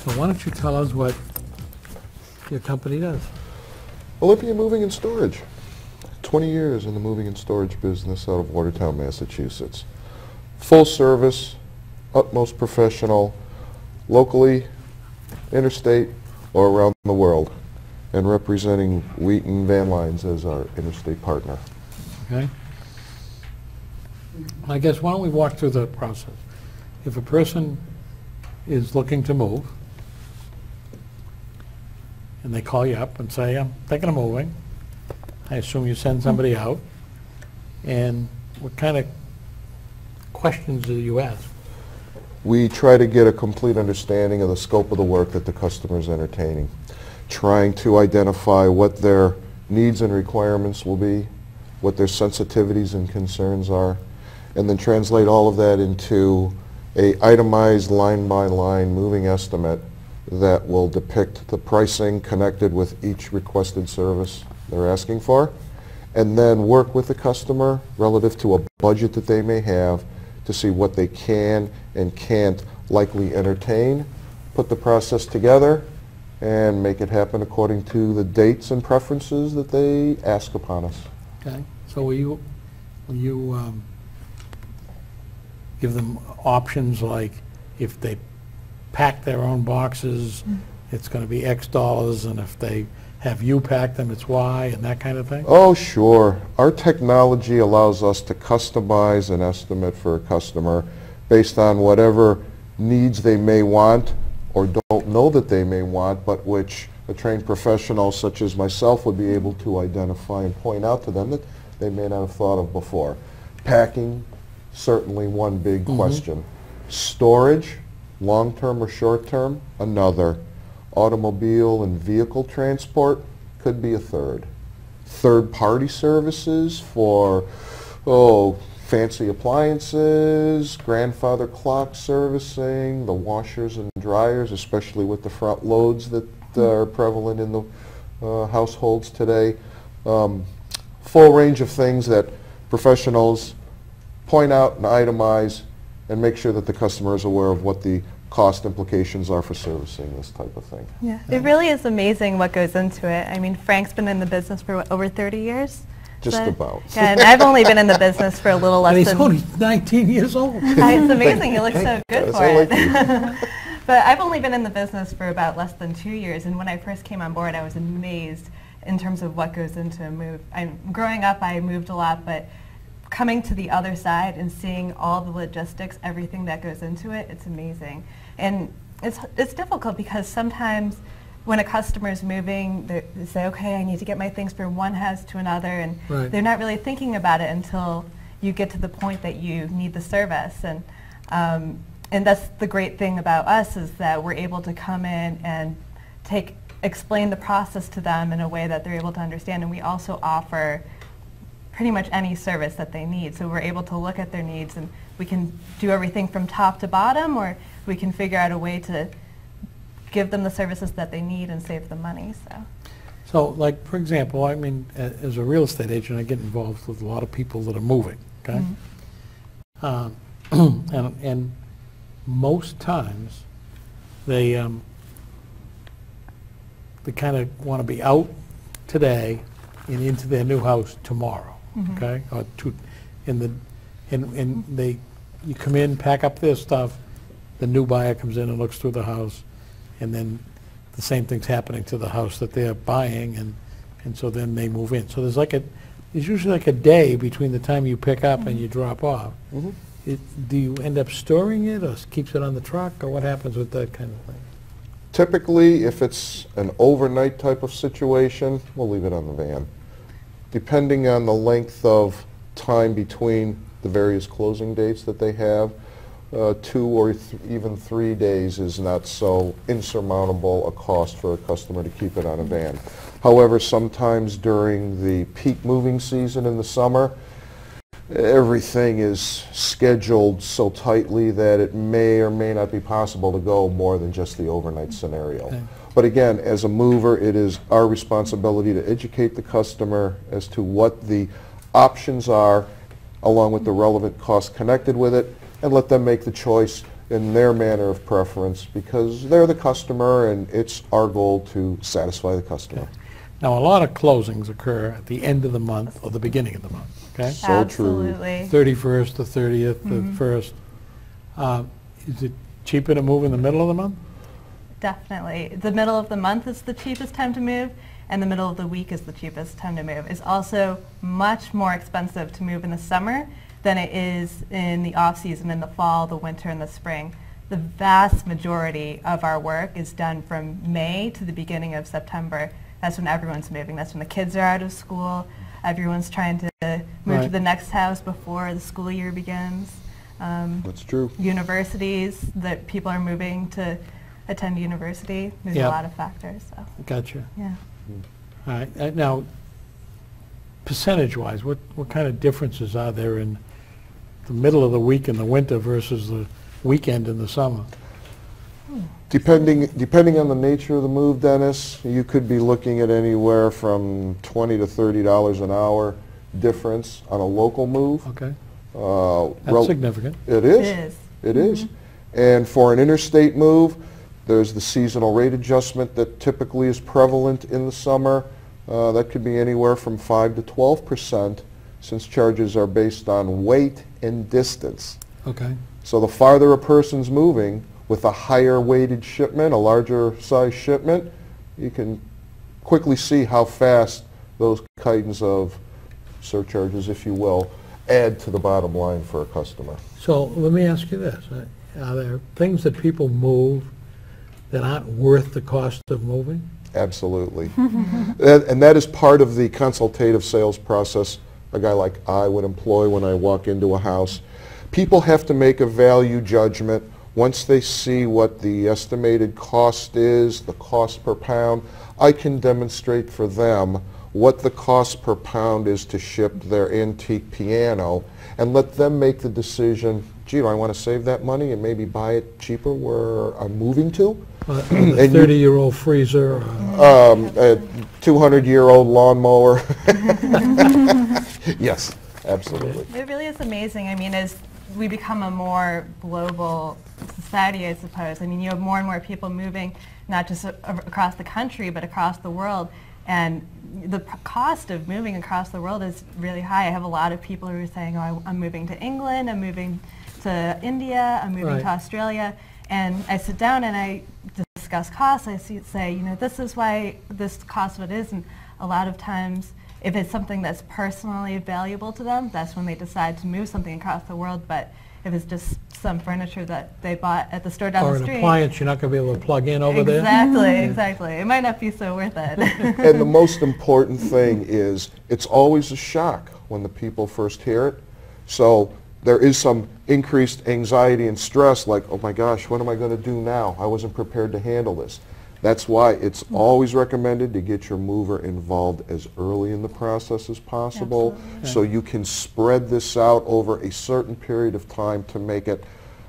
So why don't you tell us what your company does? Olympia Moving and Storage. 20 years in the moving and storage business out of Watertown, Massachusetts. Full service, utmost professional, locally, interstate, or around the world, and representing Wheaton Van Lines as our interstate partner. Okay. I guess why don't we walk through the process? If a person is looking to move, and they call you up and say, I'm thinking of moving, I assume you send somebody out, and what kind of questions do you ask? We try to get a complete understanding of the scope of the work that the customer is entertaining, trying to identify what their needs and requirements will be, what their sensitivities and concerns are, and then translate all of that into a itemized line-by-line moving estimate that will depict the pricing connected with each requested service they're asking for, and then work with the customer relative to a budget that they may have to see what they can and can't likely entertain, put the process together, and make it happen according to the dates and preferences that they ask upon us. Okay. So will you give them options like if they pack their own boxes, it's going to be X dollars, and if they have you pack them, it's Y, and that kind of thing? Oh, sure. Our technology allows us to customize an estimate for a customer based on whatever needs they may want or don't know that they may want, but which a trained professional such as myself would be able to identify and point out to them that they may not have thought of before. Packing, certainly one big question. Storage, long-term or short-term, another. Automobile and vehicle transport could be a third. Third-party services for, fancy appliances, grandfather clock servicing, the washers and dryers, especially with the front loads that are prevalent in the households today. Full range of things that professionals point out and itemize and make sure that the customer is aware of what the cost implications are for servicing this type of thing. Yeah, it really is amazing what goes into it. I mean, Frank's been in the business for what, over 30 years? Just about. Yeah, and I've only been in the business for a little less And than... he's only 19 years old. It's amazing, you look so good for I like it. But I've only been in the business for about less than 2 years, and when I first came on board, I was amazed in terms of what goes into a move. Growing up, I moved a lot, but coming to the other side and seeing all the logistics, everything that goes into it, it's amazing. And it's difficult because sometimes when a customer is moving, they say, okay, I need to get my things from one house to another, and they're not really thinking about it until you get to the point that you need the service. And that's the great thing about us, is that we're able to come in and explain the process to them in a way that they're able to understand, and we also offer pretty much any service that they need. So we're able to look at their needs, and we can do everything from top to bottom, or we can figure out a way to give them the services that they need and save them money. So, like, for example, I mean, as a real estate agent, I get involved with a lot of people that are moving, okay? And most times, they kind of want to be out today and into their new house tomorrow, okay? Or you come in, pack up their stuff, the new buyer comes in and looks through the house, and then the same thing's happening to the house that they're buying, and so then they move in. So there's usually like a day between the time you pick up and you drop off. Do you end up storing it, or keeps it on the truck, or what happens with that kind of thing? Typically, if it's an overnight type of situation, we'll leave it on the van. Depending on the length of time between the various closing dates that they have, 2 or even 3 days is not so insurmountable a cost for a customer to keep it on a van. However, sometimes during the peak moving season in the summer, everything is scheduled so tightly that it may or may not be possible to go more than just the overnight scenario. Okay. But again, as a mover, it is our responsibility to educate the customer as to what the options are, along with the relevant costs connected with it, and let them make the choice in their manner of preference because they're the customer and it's our goal to satisfy the customer. Now, a lot of closings occur at the end of the month or the beginning of the month, okay? So true. Absolutely. 31st, the 30th, the 1st. Is it cheaper to move in the middle of the month? Definitely. The middle of the month is the cheapest time to move, and the middle of the week is the cheapest time to move. It's also much more expensive to move in the summer than it is in the off-season, in the fall, the winter, and the spring. The vast majority of our work is done from May to the beginning of September. That's when everyone's moving. That's when the kids are out of school. Everyone's trying to move to Right. the next house before the school year begins. That's true. Universities, that people are moving to attend university. There's Yeah. a lot of factors. So, Gotcha. yeah. All right. Now, percentage-wise, what kind of differences are there in the middle of the week in the winter versus the weekend in the summer? Depending on the nature of the move, Dennis, you could be looking at anywhere from $20 to $30 an hour difference on a local move. Okay. That's That's significant. It is. It is. It is. And for an interstate move, there's the seasonal rate adjustment that typically is prevalent in the summer. That could be anywhere from 5 to 12% since charges are based on weight and distance. Okay. So the farther a person's moving with a higher weighted shipment, a larger size shipment, you can quickly see how fast those kinds of surcharges, if you will, add to the bottom line for a customer. So let me ask you this. Are there things that people move that aren't worth the cost of moving? Absolutely. And that is part of the consultative sales process a guy like I would employ when I walk into a house. People have to make a value judgment once they see what the estimated cost is, the cost per pound. I can demonstrate for them what the cost per pound is to ship their antique piano and let them make the decision, gee, do I want to save that money and maybe buy it cheaper where I'm moving to? A 30-year-old freezer? A 200-year-old lawnmower. Yes, absolutely. It really is amazing. I mean, as we become a more global society, I suppose. I mean, you have more and more people moving, not just across the country, but across the world. And the cost of moving across the world is really high. I have a lot of people who are saying, oh, I'm moving to England, I'm moving to India, I'm moving to Australia. And I sit down and I discuss costs. I say, you know, this is why this cost of it is. And a lot of times, if it's something that's personally valuable to them, that's when they decide to move something across the world. But if it's just some furniture that they bought at the store down Or the an street. appliance you're not going to be able to plug in over there? Exactly. It might not be so worth it. And the most important thing is it's always a shock when the people first hear it. So there is some increased anxiety and stress like, oh my gosh, what am I going to do now? I wasn't prepared to handle this. That's why it's always recommended to get your mover involved as early in the process as possible. Absolutely. So you can spread this out over a certain period of time to make it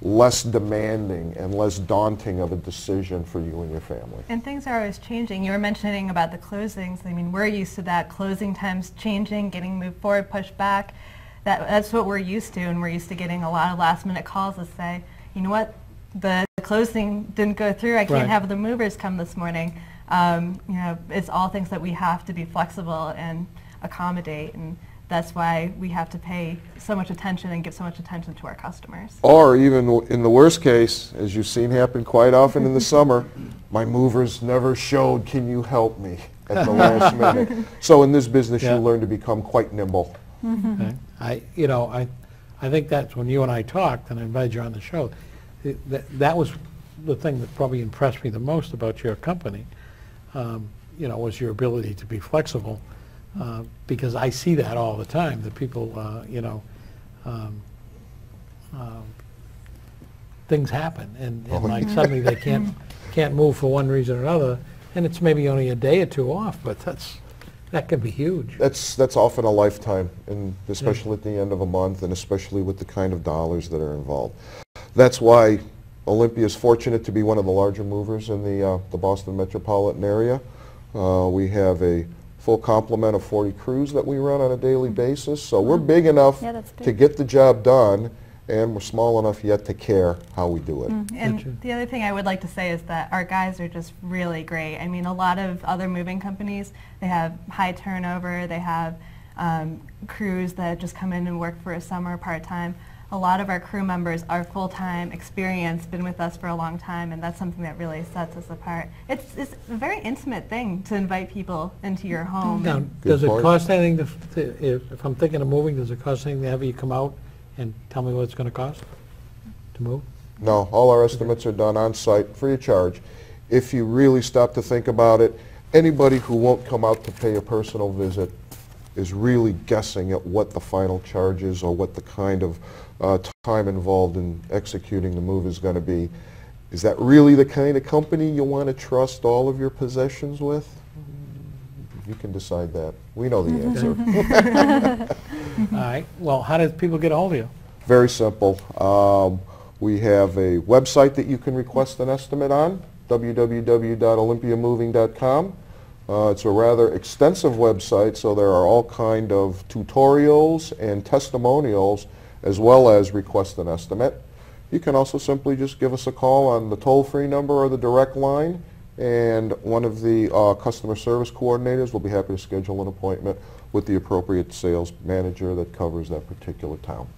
less demanding and less daunting of a decision for you and your family. And things are always changing. You were mentioning about the closings. I mean, we're used to that, closing times changing, getting moved forward, pushed back. That's what we're used to, and we're used to getting a lot of last-minute calls that say, you know what, the closing didn't go through. I can't have the movers come this morning. You know, it's all things that we have to be flexible and accommodate, and that's why we have to pay so much attention and give so much attention to our customers. Or even in the worst case, as you've seen happen quite often in the summer, my movers never showed, can you help me, at the last minute. So in this business, you learn to become quite nimble. Okay. I think that's when you and I talked, and I invited you on the show, that was the thing that probably impressed me the most about your company, was your ability to be flexible, because I see that all the time, that people, things happen, and like suddenly they can't move for one reason or another, and it's maybe only a day or two off, but that can be huge. That's often a lifetime, and especially at the end of a month, and especially with the kind of dollars that are involved. That's why Olympia is fortunate to be one of the larger movers in the Boston metropolitan area. We have a full complement of 40 crews that we run on a daily basis, so we're big enough to get the job done and we're small enough yet to care how we do it. And Gotcha. the other thing I would like to say is that our guys are just really great. I mean, a lot of other moving companies, they have high turnover, they have crews that just come in and work for a summer part-time. A lot of our crew members are full-time, experienced, been with us for a long time, and that's something that really sets us apart. It's a very intimate thing to invite people into your home. Now, and- does it point. cost anything if I'm thinking of moving, does it cost anything to have you come out and tell me what it's going to cost to move? No, all our estimates are done on site, free of charge. If you really stop to think about it, anybody who won't come out to pay a personal visit is really guessing at what the final charge is or what the kind of time involved in executing the move is going to be. Is that really the kind of company you want to trust all of your possessions with? You can decide that. We know the answer. All right, well, how do people get a hold of you? Very simple. We have a website that you can request an estimate on, www.olympiamoving.com. It's a rather extensive website, so there are all kind of tutorials and testimonials as well as request an estimate. You can also simply just give us a call on the toll-free number or the direct line, and one of the customer service coordinators will be happy to schedule an appointment with the appropriate sales manager that covers that particular town.